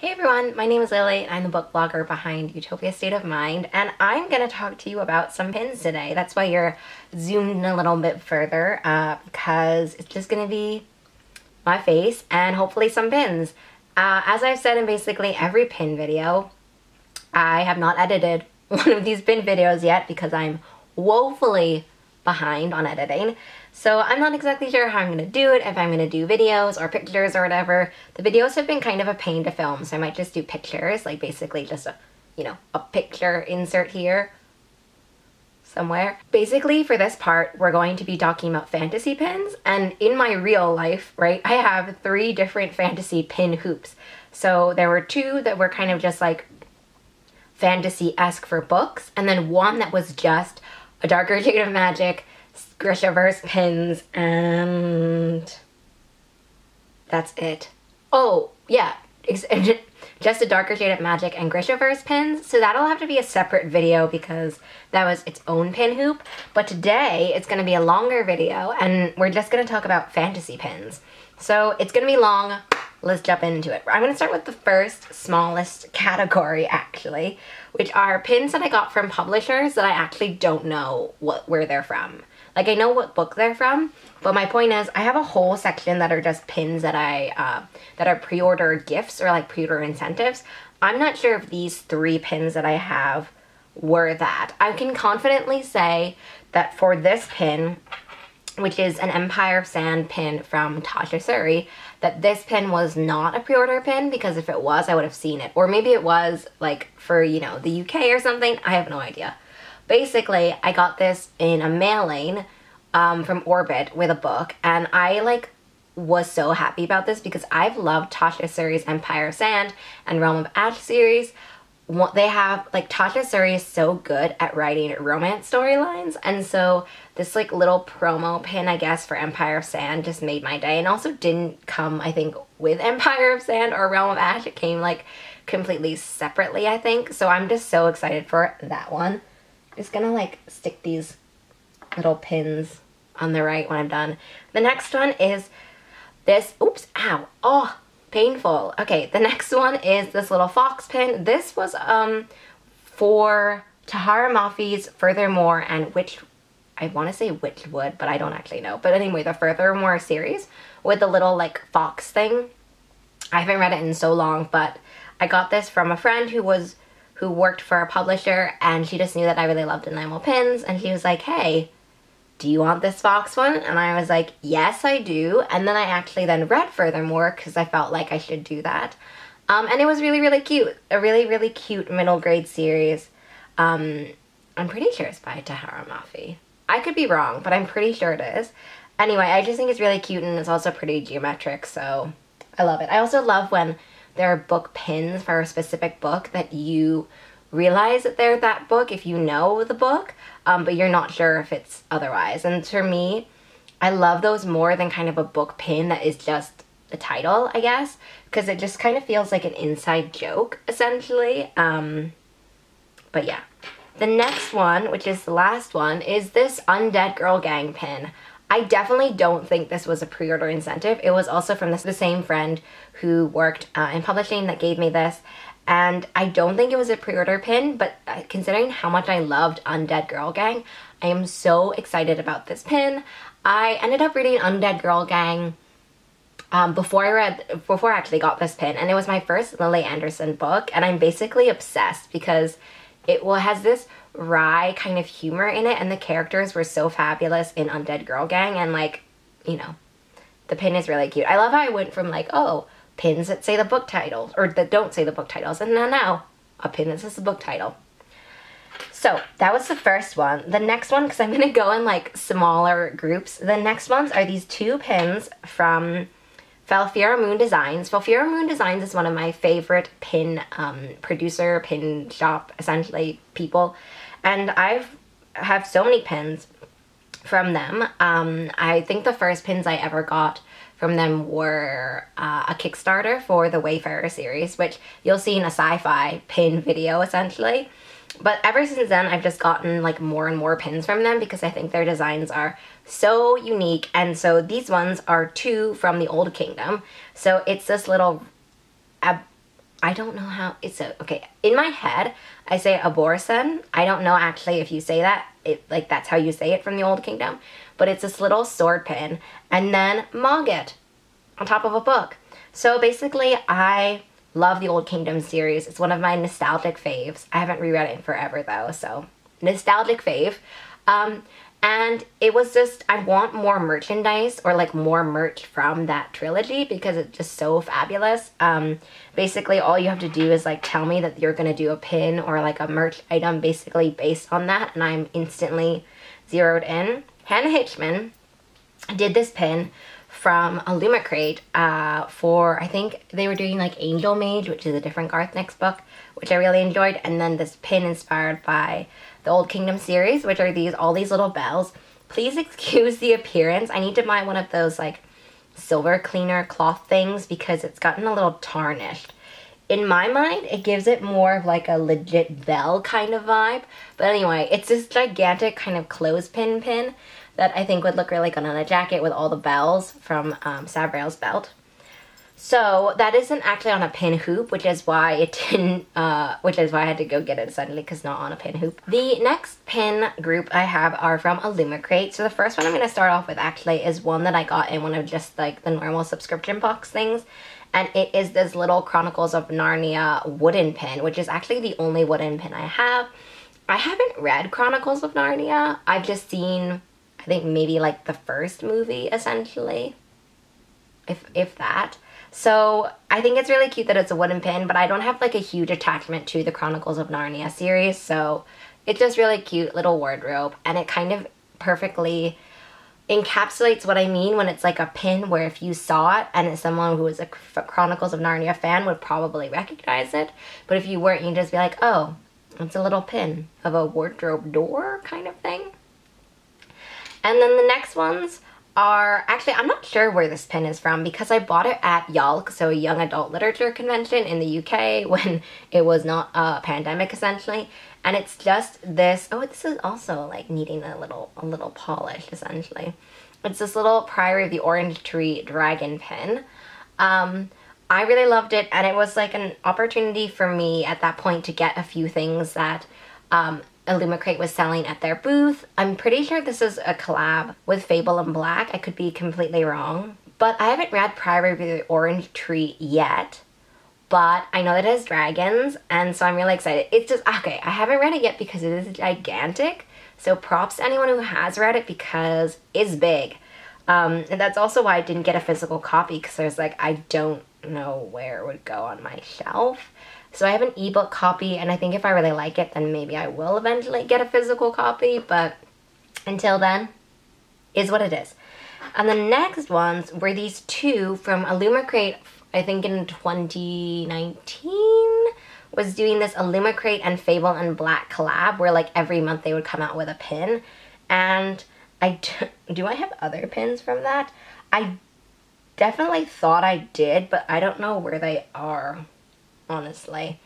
Hey everyone, my name is Lily and I'm the book blogger behind Utopia State of Mind, and I'm going to talk to you about some pins today. That's why you're zoomed in a little bit further because it's just going to be my face and hopefully some pins. As I've said in basically every pin video, I have not edited one of these pin videos yet because I'm woefully behind on editing. So I'm not exactly sure how I'm going to do it, if I'm going to do videos or pictures or whatever. The videos have been kind of a pain to film, so I might just do pictures, like basically just a, a picture insert here somewhere. Basically for this part, we're going to be talking about fantasy pins, and in my real life, right, I have 3 different fantasy pin hoops. So there were 2 that were kind of just like fantasy-esque for books, and then 1 that was just a darker shade of magic, Grishaverse pins, and that's it. Oh, yeah, just a darker shade of magic and Grishaverse pins, so that'll have to be a separate video because that was its own pin hoop. But today, it's going to be a longer video, and we're just going to talk about fantasy pins. So it's going to be long. Let's jump into it. I'm going to start with the first smallest category, actually, which are pins that I got from publishers that I actually don't know where they're from. Like, I know what book they're from, but my point is I have a whole section that are just pins that that are pre-order gifts or like pre-order incentives. I'm not sure if these 3 pins that I have were that. I can confidently say that for this pin, which is an Empire of Sand pin from Tasha Suri, that this pin was not a pre-order pin, because if it was, I would have seen it. Or maybe it was, like, for, the UK or something. I have no idea. Basically, I got this in a mailing from Orbit with a book, and I, was so happy about this because I've loved Tasha Suri's Empire of Sand and Realm of Ash series. They have, Tasha Suri is so good at writing romance storylines, and so this, little promo pin, I guess, for Empire of Sand just made my day, and also didn't come, I think, with Empire of Sand or Realm of Ash. It came, completely separately, I think, so I'm just so excited for that one. I'm just gonna, stick these little pins on the right when I'm done. The next one is this, oops, ow, oh, painful. Okay, the next one is this little fox pin. This was for Tahara Mafi's Furthermore and I want to say Witchwood, but I don't actually know. But anyway, the Furthermore series with the little fox thing. I haven't read it in so long, but I got this from a friend who worked for a publisher, and she just knew that I really loved enamel pins, and she was like, hey, do you want this fox one? And I was like, yes, I do. And then I actually then read Furthermore because I felt like I should do that. And it was really, really cute. A really, really cute middle grade series. I'm pretty sure it's by Tahara Mafi. I could be wrong, but I'm pretty sure it is. Anyway, I just think it's really cute, and it's also pretty geometric, so I love it. I also love when there are book pins for a specific book that you realize that they're that book if you know the book, but you're not sure if it's otherwise. And for me, I love those more than kind of a book pin that is just the title, I guess, because it just kind of feels like an inside joke, essentially. But yeah. The next one, which is the last one, is this Undead Girl Gang pin. I definitely don't think this was a pre-order incentive. It was also from the same friend who worked in publishing that gave me this. And I don't think it was a pre-order pin, but considering how much I loved Undead Girl Gang, I am so excited about this pin. I ended up reading Undead Girl Gang before I actually got this pin, and it was my first Lily Anderson book, and I'm basically obsessed because it has this wry kind of humor in it, and the characters were so fabulous in Undead Girl Gang, and the pin is really cute. I love how I went from oh, pins that say the book titles, or that don't say the book titles, and now a pin that says the book title. So that was the first one. The next one, because I'm going to go in smaller groups, the next ones are these 2 pins from Falfeira Moon Designs. Falfeira Moon Designs is one of my favorite pin producer, pin shop, essentially, people. And I have so many pins from them. I think the first pins I ever got from them were a Kickstarter for the Wayfarer series, which you'll see in a sci-fi pin video, essentially. But ever since then, I've just gotten more and more pins from them because I think their designs are so unique. And so these ones are 2 from the Old Kingdom. So it's this little I don't know how it's okay. In my head, I say aborson. I don't know actually if you say that. Like that's how you say it from the Old Kingdom. But it's this little sword pin. And then Mogget on top of a book. So basically, I love the Old Kingdom series. It's one of my nostalgic faves. I haven't reread it in forever though, so nostalgic fave. And it was just, I want more merchandise or like more merch from that trilogy because it's just so fabulous. Basically, all you have to do is like tell me that you're going to do a pin or like a merch item basically based on that, and I'm instantly zeroed in. Hannah Hitchman did this pin from owlcrate for, I think they were doing like Angel Mage, which is a different Garth Nix book, which I really enjoyed, and then this pin inspired by the Old Kingdom series, which are all these little bells. Please excuse the appearance. I need to buy one of those like silver cleaner cloth things because it's gotten a little tarnished. In my mind, it gives it more of like a legit bell kind of vibe. But anyway, it's this gigantic kind of clothespin pin that I think would look really good on a jacket with all the bells from Sabrail's belt. So that isn't actually on a pin hoop, which is why it didn't, which is why I had to go get it suddenly because not on a pin hoop. The next pin group I have are from owlcrate. So the first one I'm going to start off with actually is one that I got in one of just like the normal subscription box things. And it is this little Chronicles of Narnia wooden pin, which is actually the only wooden pin I have. I haven't read Chronicles of Narnia. I've just seen, I think maybe like the first movie essentially, if that. So I think it's really cute that it's a wooden pin, but I don't have like a huge attachment to the Chronicles of Narnia series, so it's just really cute little wardrobe, and it kind of perfectly encapsulates what I mean when it's like a pin where if you saw it and it's someone who was a Chronicles of Narnia fan would probably recognize it, but if you weren't, you'd just be like, oh, it's a little pin of a wardrobe door kind of thing. And then the next ones are, actually, I'm not sure where this pin is from because I bought it at YALC, so a young adult literature convention in the UK when it was not a pandemic essentially. And it's just this, oh, this is also like needing a little polish essentially. It's this little Priory of the Orange Tree dragon pin. I really loved it, and it was like an opportunity for me at that point to get a few things that owlcrate was selling at their booth. I'm pretty sure this is a collab with Fable and Black. I could be completely wrong. But I haven't read Priory of the Orange Tree yet. But I know that it has dragons, and so I'm really excited. It's just, okay, I haven't read it yet because it is gigantic. So props to anyone who has read it because it's big. And that's also why I didn't get a physical copy because I was like, I don't know where it would go on my shelf. So I have an ebook copy, and I think if I really like it, then maybe I will eventually get a physical copy, but until then, is what it is. And the next ones were these two from owlcrate, I think in 2019, was doing this owlcrate and Fable and Black collab, where like every month they would come out with a pin, and do I have other pins from that? I definitely thought I did, but I don't know where they are, honestly.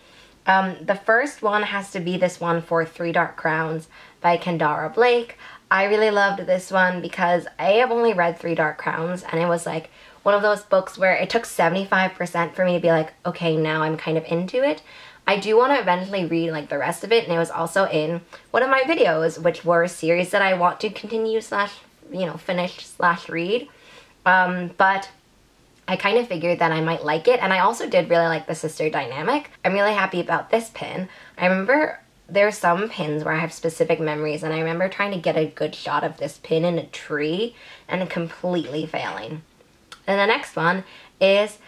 The first one has to be this one for Three Dark Crowns by Kendara Blake. I really loved this one because I have only read Three Dark Crowns, and it was like one of those books where it took 75% for me to be like, okay, now I'm kind of into it. I do want to eventually read like the rest of it, and it was also in one of my videos, which were a series that I want to continue slash, you know, finish slash read. But I kind of figured that I might like it, and I also did really like the sister dynamic. I'm really happy about this pin. I remember there's some pins where I have specific memories, and I remember trying to get a good shot of this pin in a tree and completely failing. And the next one is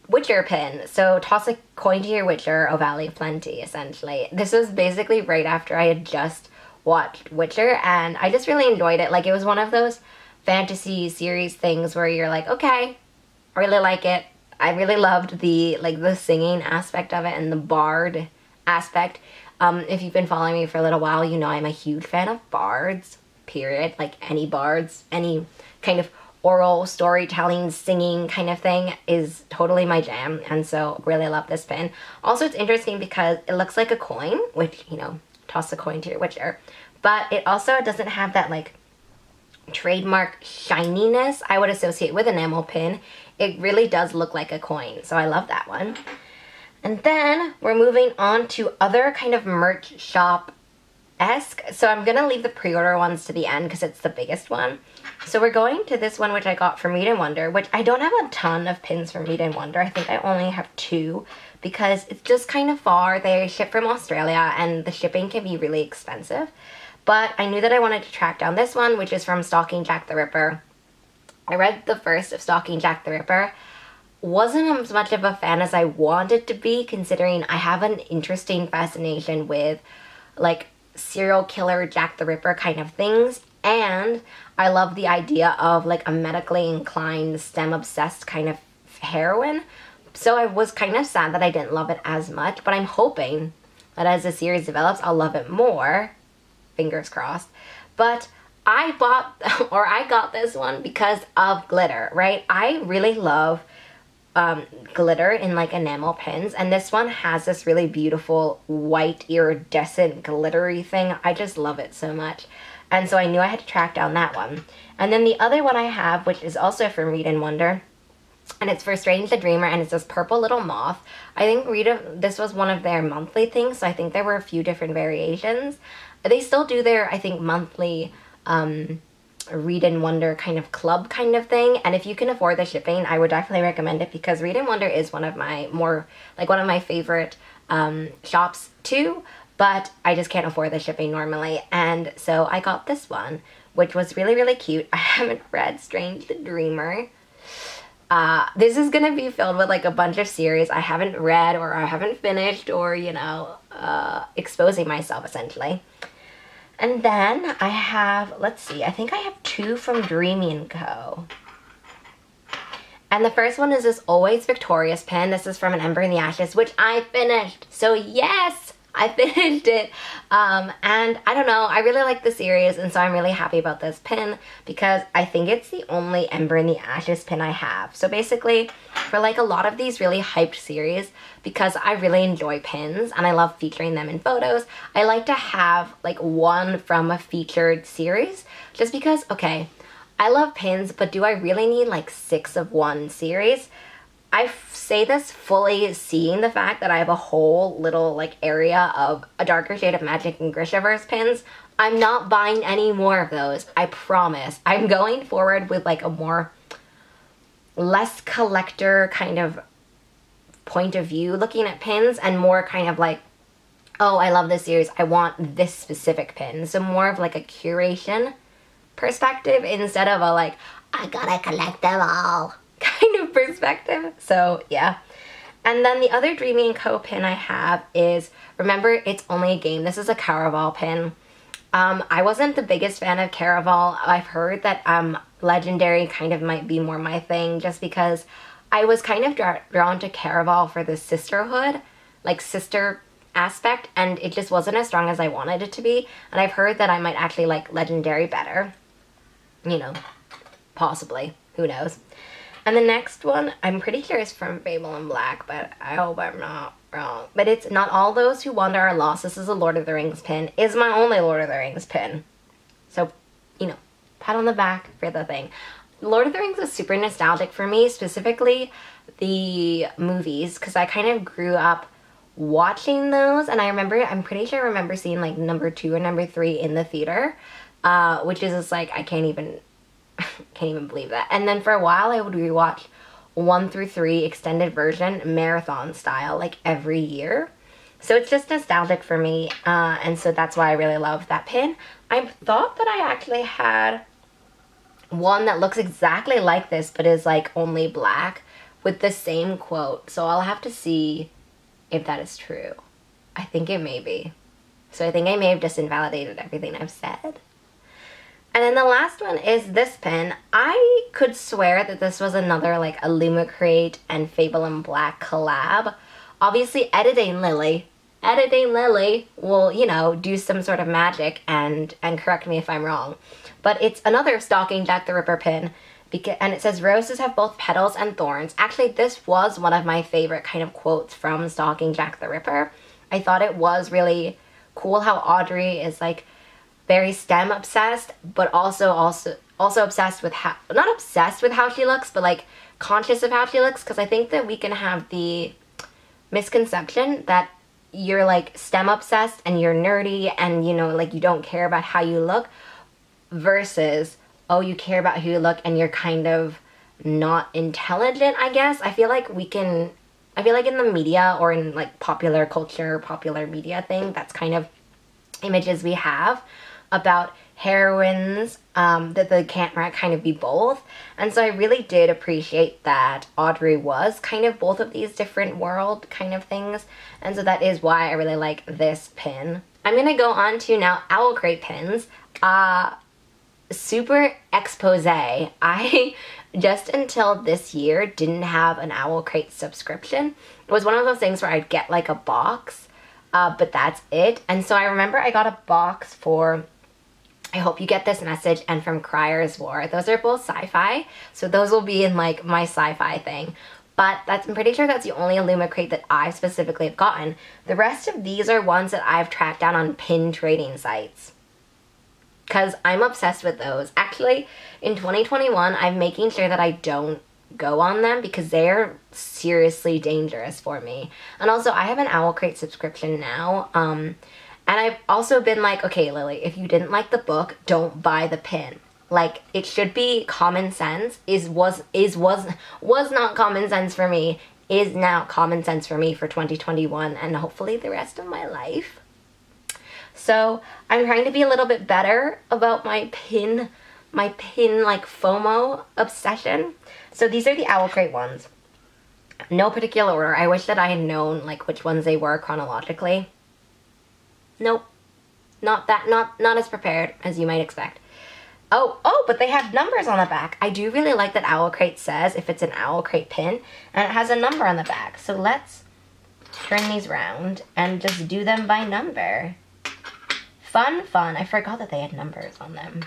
Witcher pin. So toss a coin to your Witcher, O Valley of Plenty, essentially. This was basically right after I had just watched Witcher, and I just really enjoyed it. Like, it was one of those fantasy series things where you're like, okay, I really like it. I really loved the singing aspect of it and the bard aspect. If you've been following me for a little while, you know I'm a huge fan of bards, period. Like, any bards, any kind of oral storytelling, singing kind of thing is totally my jam, and so really love this pin. Also, it's interesting because it looks like a coin, which, you know, toss a coin to your Witcher, but it also doesn't have that like trademark shininess I would associate with an enamel pin. It really does look like a coin, so I love that one. And then we're moving on to other kind of merch shop-esque. So I'm going to leave the pre-order ones to the end because it's the biggest one. So we're going to this one which I got from Meat & Wonder, which I don't have a ton of pins from Meat & Wonder. I think I only have 2 because it's just kind of far. They ship from Australia and the shipping can be really expensive. But I knew that I wanted to track down this one, which is from Stalking Jack the Ripper. I read the first of Stalking Jack the Ripper. Wasn't as much of a fan as I wanted to be, considering I have an interesting fascination with like serial killer Jack the Ripper kind of things, and I love the idea of like a medically inclined, STEM obsessed kind of heroine. So I was kind of sad that I didn't love it as much, but I'm hoping that as the series develops I'll love it more. Fingers crossed. But I got this one because of glitter, right? I really love glitter in like enamel pins, and this one has this really beautiful white iridescent glittery thing. I just love it so much, and so I knew I had to track down that one. And then the other one I have, which is also from Meat & Wonder, and it's for Strange the Dreamer, and it's this purple little moth. I think this was one of their monthly things, so I think there were a few different variations. They still do their, I think, monthly Read & Wonder kind of club kind of thing, and if you can afford the shipping, I would definitely recommend it because Read & Wonder is one of my favorite shops too, but I just can't afford the shipping normally, and so I got this one, which was really, really cute. I haven't read Strange the Dreamer. This is gonna be filled with like a bunch of series I haven't read or I haven't finished, or, you know, exposing myself essentially. And then I have, let's see, I think I have 2 from Dreamy & Co. And the first one is this Always Victorious pin. This is from An Ember in the Ashes, which I finished. So yes, I finished it. And I don't know, I really like the series, and so I'm really happy about this pin because I think it's the only Ember in the Ashes pin I have. So basically, for like a lot of these really hyped series, because I really enjoy pins and I love featuring them in photos, I like to have like one from a featured series, just because, okay, I love pins, but do I really need like 6 of one series? I say this fully seeing the fact that I have a whole little like area of A Darker Shade of Magic and Grishaverse pins. I'm not buying any more of those, I promise. I'm going forward with like a less collector kind of point of view looking at pins, and more kind of like, oh, I love this series, I want this specific pin. So more of like a curation perspective instead of a like, I gotta collect them all kind of perspective. So yeah. And then the other Dreamy & Co. pin I have is, remember, It's Only a Game. This is a Caraval pin. I wasn't the biggest fan of Caraval. I've heard that Legendary kind of might be more my thing, just because I was kind of drawn to Caraval for the sisterhood, like sister aspect, and it just wasn't as strong as I wanted it to be. And I've heard that I might actually like Legendary better. You know, possibly. Who knows? And the next one, I'm pretty sure is from Fable and Black, but I hope I'm not wrong. But it's Not All Those Who Wander Are Lost. This is a Lord of the Rings pin. Is my only Lord of the Rings pin. So, you know, pat on the back for the thing. Lord of the Rings is super nostalgic for me, specifically the movies, because I kind of grew up watching those, and I'm pretty sure I remember seeing like number 2 or number 3 in the theater, which is just like, I can't even believe that. And then for a while I would rewatch 1 through 3 extended version marathon style like every year. So it's just nostalgic for me, and so that's why I really love that pin. I thought that I actually had one that looks exactly like this but is like only black with the same quote, so I'll have to see if that is true. I think it may be. So I think I may have just invalidated everything I've said. And then the last one is this pin. I could swear that this was another like owlcrate and Fable and Black collab. Obviously Editing Lily will, you know, do some sort of magic and correct me if I'm wrong. But it's another Stalking Jack the Ripper pin, and it says, roses have both petals and thorns. Actually, this was one of my favorite kind of quotes from Stalking Jack the Ripper. I thought it was really cool how Audrey is like very STEM obsessed, but also obsessed with how, not obsessed with how she looks, but like conscious of how she looks, because I think that we can have the misconception that you're like STEM obsessed and you're nerdy and, you know, like you don't care about how you look, versus, oh, you care about how you look and you're kind of not intelligent, I guess. I feel like in the media or in like popular culture, popular media thing, that's kind of images we have about heroines, that they can't kind of be both. And so I really did appreciate that Audrey was kind of both of these different world kind of things. And so that is why I really like this pin. I'm gonna go on to now owlcrate pins. Super expose. I just until this year didn't have an owlcrate subscription. It was one of those things where I'd get like a box, but that's it. And so I remember I got a box for I Hope You Get This Message and from Crier's War. Those are both sci-fi, so those will be in like my sci-fi thing. But I'm pretty sure that's the only owlcrate that I specifically have gotten. The rest of these are ones that I've tracked down on pin trading sites, because I'm obsessed with those. Actually, in 2021, I'm making sure that I don't go on them because they're seriously dangerous for me. And also, I have an owlcrate subscription now, and I've also been like, okay, Lily, if you didn't like the book, don't buy the pin. Like, it should be common sense. Was not common sense for me, is now common sense for me for 2021 and hopefully the rest of my life. So I'm trying to be a little bit better about my pin like FOMO obsession. So these are the owlcrate ones. No particular order. I wish that I had known like which ones they were chronologically. Nope. Not as prepared as you might expect. Oh, but they have numbers on the back. I do really like that owlcrate says if it's an owlcrate pin, and it has a number on the back. So let's turn these around and just do them by number. Fun. I forgot that they had numbers on them.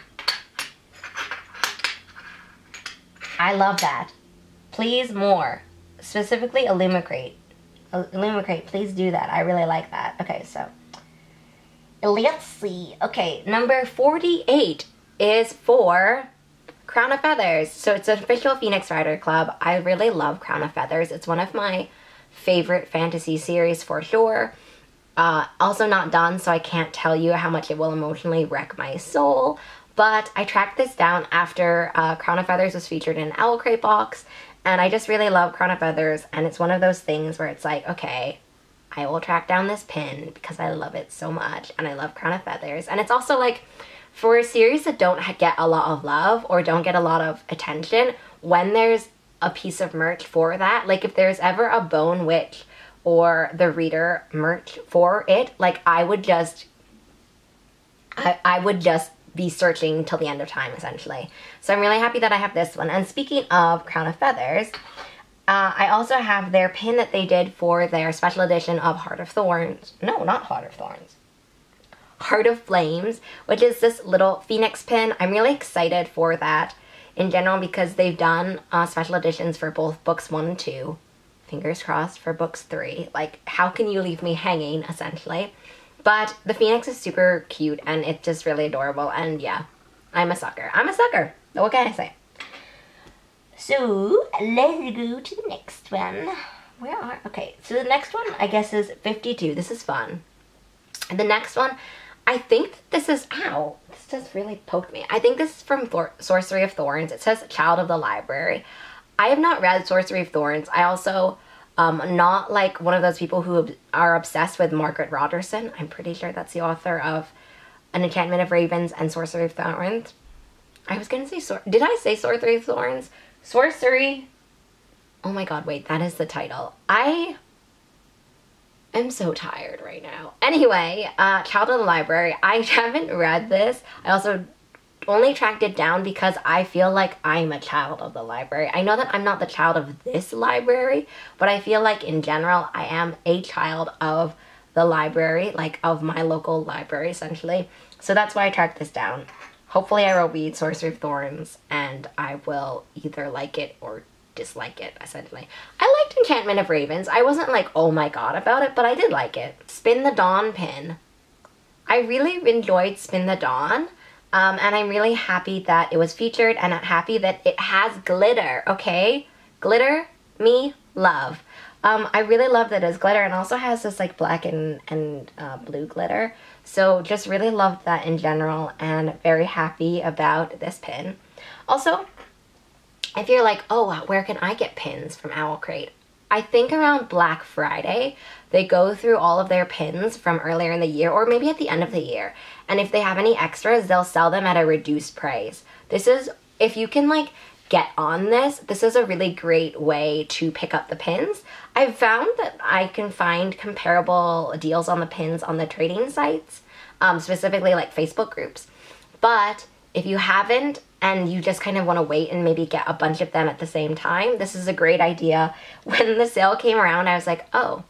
I love that. Please more. Specifically owlcrate. Owlcrate, please do that. I really like that. Okay, so let's see. Okay, number 48 is for Crown of Feathers. So it's an official Phoenix Rider Club. I really love Crown of Feathers. It's one of my favorite fantasy series for sure. Also not done, so I can't tell you how much it will emotionally wreck my soul. But I tracked this down after Crown of Feathers was featured in an owlcrate box. And I just really love Crown of Feathers. And it's one of those things where it's like, okay, I will track down this pin because I love it so much. And I love Crown of Feathers. And it's also like, for a series that don't get a lot of love or don't get a lot of attention, when there's a piece of merch for that, like if there's ever a Bone Witch or the Reader merch for it, like I would just be searching till the end of time, essentially. So I'm really happy that I have this one. And speaking of Crown of Feathers, I also have their pin that they did for their special edition of Heart of Thorns. No, not Heart of Thorns. Heart of Flames, which is this little phoenix pin. I'm really excited for that in general because they've done special editions for both books 1 and 2. Fingers crossed for books 3. Like, how can you leave me hanging, essentially? But the phoenix is super cute and it's just really adorable. And yeah, I'm a sucker. I'm a sucker. What can I say? So let's go to the next one. Okay, so the next one I guess is 52. This is fun. The next one, I think this is, ow, this just really poked me. I think this is from Sorcery of Thorns. It says Child of the Library. I have not read Sorcery of Thorns. I also not like one of those people who are obsessed with Margaret Rogerson. I'm pretty sure that's the author of An Enchantment of Ravens and Sorcery of Thorns. I was gonna say, did I say Sorcery of Thorns? Sorcery. Oh my god, wait, that is the title. I'm so tired right now. Anyway, Child of the Library. I haven't read this. I also only tracked it down because I feel like I'm a child of the library. I know that I'm not the child of this library, but I feel like in general I am a child of the library, like of my local library essentially. So that's why I tracked this down. Hopefully I will read Sorcery of Thorns and I will either like it or dislike it, essentially. I liked Enchantment of Ravens. I wasn't like, oh my god about it, but I did like it. Spin the Dawn pin. I really enjoyed Spin the Dawn, and I'm really happy that it was featured, and I'm happy that it has glitter, okay? Glitter, me, love. I really love that it's glitter, and also has this like black and blue glitter. So just really loved that in general, and very happy about this pin. Also, if you're like, oh, where can I get pins from owlcrate? I think around Black Friday, they go through all of their pins from earlier in the year, or maybe at the end of the year. And if they have any extras, they'll sell them at a reduced price. This is, if you can like get on this is a really great way to pick up the pins. I've found that I can find comparable deals on the pins on the trading sites, specifically like Facebook groups. But if you haven't, and you just kind of want to wait and maybe get a bunch of them at the same time, this is a great idea. When the sale came around, I was like, oh,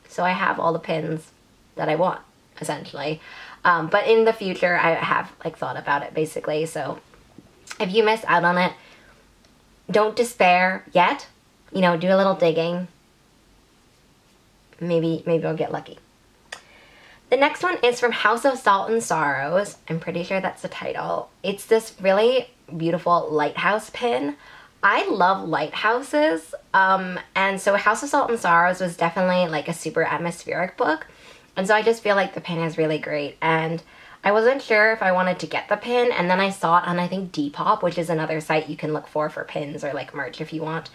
so I have all the pins that I want, essentially. But in the future, I have like thought about it basically. So if you miss out on it, don't despair yet. You know, do a little digging. Maybe I'll get lucky. The next one is from House of Salt and Sorrows. I'm pretty sure that's the title. It's this really beautiful lighthouse pin. I love lighthouses. And so House of Salt and Sorrows was definitely like a super atmospheric book. And so I just feel like the pin is really great. And I wasn't sure if I wanted to get the pin, and then I saw it on, I think, Depop, which is another site you can look for pins or like merch if you want.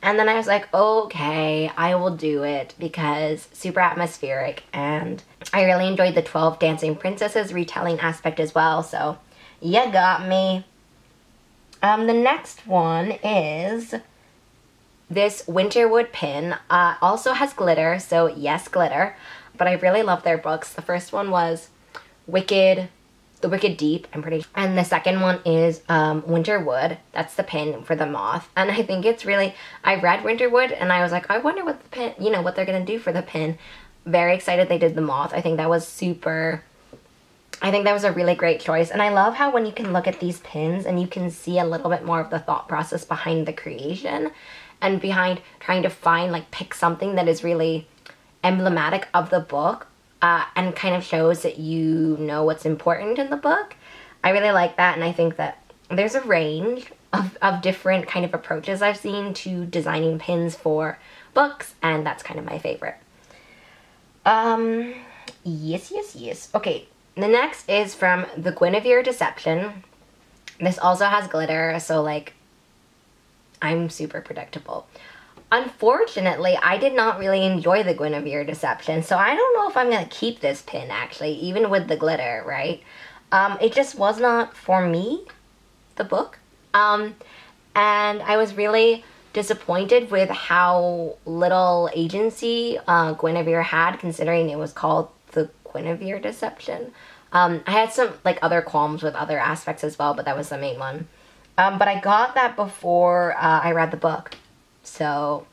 And then I was like, okay, I will do it because super atmospheric, and I really enjoyed the 12 Dancing Princesses retelling aspect as well, so you got me. The next one is this Winterwood pin. Also has glitter, so yes, glitter, but I really love their books. The first one was The Wicked Deep, I'm pretty sure. And the second one is Winterwood. That's the pin for the moth. And I think it's really, I read Winterwood and I was like, I wonder what the pin, you know, what they're going to do for the pin. Very excited they did the moth. I think that was a really great choice. And I love how when you can look at these pins and you can see a little bit more of the thought process behind the creation and behind trying to find, like, pick something that is really emblematic of the book. And kind of shows that you know what's important in the book. I really like that, and I think that there's a range of different kind of approaches I've seen to designing pins for books, and that's kind of my favorite. Yes. Okay, the next is from the Gwynevere Deception. This also has glitter, so like, I'm super predictable. Unfortunately, I did not really enjoy the Gwynevere Deception, so I don't know if I'm going to keep this pin, actually, even with the glitter, right? It just was not for me, the book. And I was really disappointed with how little agency Gwynevere had, considering it was called the Gwynevere Deception. I had some, like, other qualms with other aspects as well, but that was the main one. But I got that before I read the book. So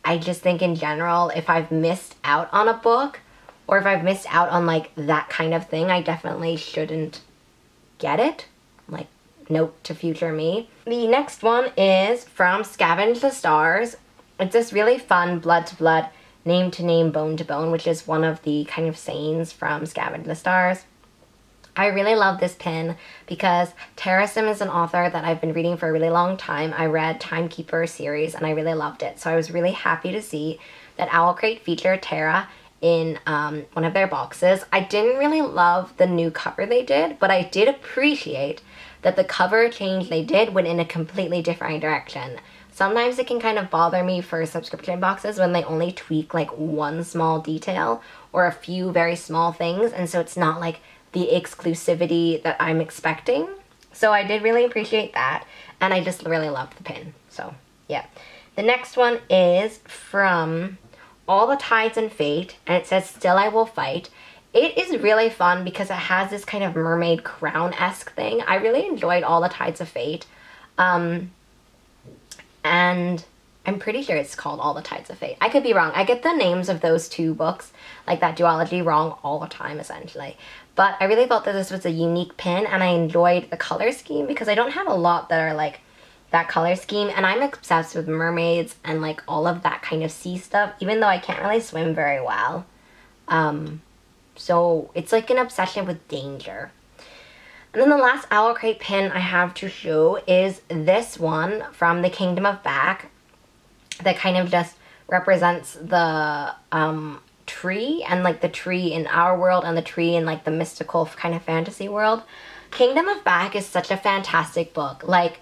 I just think in general, if I've missed out on a book, or if I've missed out on like that kind of thing, I definitely shouldn't get it. Like, note to future me. The next one is from Scavengethestars. It's this really fun blood to blood, name to name, bone to bone, which is one of the kind of sayings from Scavengethestars. I really love this pin because Tara Sim is an author that I've been reading for a really long time. I read Timekeeper series and I really loved it. So I was really happy to see that owlcrate featured Tara in one of their boxes. I didn't really love the new cover they did, but I did appreciate that the cover change they did went in a completely different direction. Sometimes it can kind of bother me for subscription boxes when they only tweak like one small detail or a few very small things, and so it's not like the exclusivity that I'm expecting. So I did really appreciate that, and I just really loved the pin. So yeah. The next one is from All the Tides and Fate, and it says Still I Will Fight. It is really fun because it has this kind of mermaid crown-esque thing. I really enjoyed All the Tides of Fate. And I'm pretty sure it's called All the Tides of Fate. I could be wrong. I get the names of those two books, like that duology, wrong all the time, essentially. But I really thought that this was a unique pin, and I enjoyed the color scheme because I don't have a lot that are like that color scheme, and I'm obsessed with mermaids and like all of that kind of sea stuff, even though I can't really swim very well. So it's like an obsession with danger. And then the last owlcrate pin I have to show is this one from the Kingdom of Back that kind of just represents the tree, and like the tree in our world and the tree in like the mystical kind of fantasy world. Kingdom of Back is such a fantastic book. Like,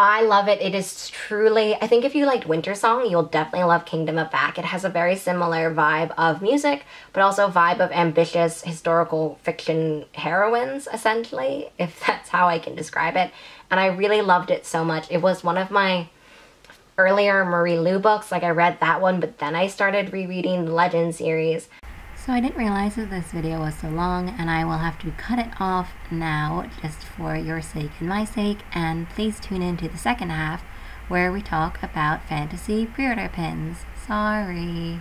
I love it. It is truly, I think if you liked Winter Song, you'll definitely love Kingdom of Back. It has a very similar vibe of music, but also vibe of ambitious historical fiction heroines, essentially, if that's how I can describe it. And I really loved it so much. It was one of my earlier Marie Lu books. Like, I read that one, but then I started rereading the Legend series. So I didn't realize that this video was so long, and I will have to cut it off now just for your sake and my sake, and please tune in to the second half where we talk about fantasy pre-order pins. Sorry.